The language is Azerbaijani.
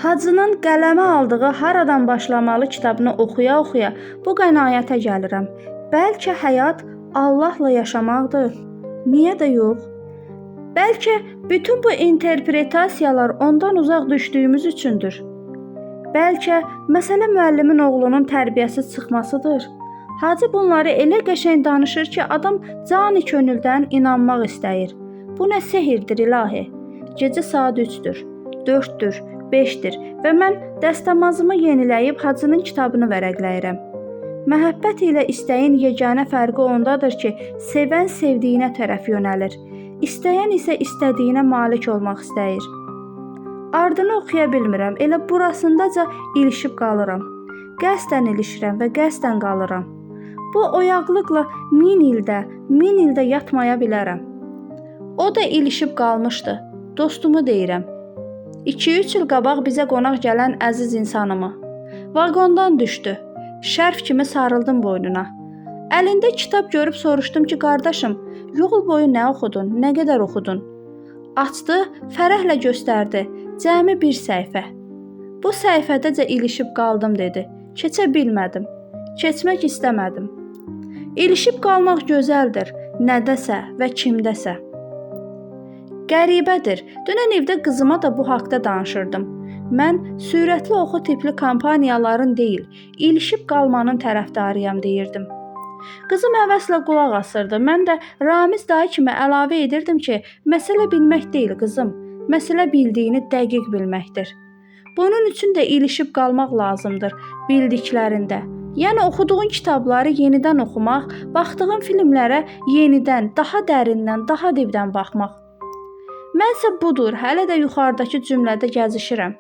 Hacının qələmə aldığı Haradan başlamalı kitabını oxuya-oxuya bu qənaətə gəlirəm. Bəlkə həyat Allahla yaşamaqdır. Niyə də yox? Bəlkə bütün bu interpretasiyalar ondan uzaq düşdüyümüz üçündür. Bəlkə məsələ müəllimin oğlunun tərbiyəsiz çıxmasıdır. Hacı bunları elə qəşəng danışır ki, adam cani könüldən inanmaq istəyir. Bu nə sehirdir ilahi? Gecə saat 3-dür, 4-dür, 5-dir və mən dəstəmazımı yeniləyib hacının kitabını vərəqləyirəm. Məhəbbət ilə istəyin yeganə fərqi ondadır ki, sevən sevdiyinə tərəf yönəlir. İstəyən isə istədiyinə malik olmaq istəyir. Ardını oxuya bilmirəm, elə burasındaca ilişib qalıram. Qəsdən ilişirəm və qəsdən qalıram. Bu oyaqlıqla min ildə yatmaya bilərəm. O da ilişib qalmışdı, dostumu deyirəm. 2-3 il qabaq bizə qonaq gələn əziz insanımı. Vaqondan düşdü, şərf kimi sarıldım boynuna. Əlində kitab görüb soruşdum ki, qardaşım, yol boyu nə oxudun, nə qədər oxudun? Açdı, fərəhlə göstərdi, cəmi bir səhifə. Bu səhifədəcə ilişib qaldım dedi. Keçə bilmədim, keçmək istəmədim. İlişib qalmaq gözəldir, nədəsə və kimdəsə. Qəribədir, dünən evdə qızıma da bu haqda danışırdım. Mən sürətli oxu tipli kampaniyaların deyil, ilişib qalmanın tərəfdarıyam deyirdim. Qızım həvəslə qulaq asırdı. Mən də Ramiz dayı kimi əlavə edirdim ki, məsələ bilmək deyil qızım, məsələ bildiyini dəqiq bilməkdir. Bunun üçün də ilişib qalmaq lazımdır bildiklərində. Yəni oxuduğun kitabları yenidən oxumaq, baxdığın filmlərə yenidən, daha dərindən, daha dibdən baxmaq. Mənsə budur, hələ də yuxarıdakı cümlədə gəzişirəm.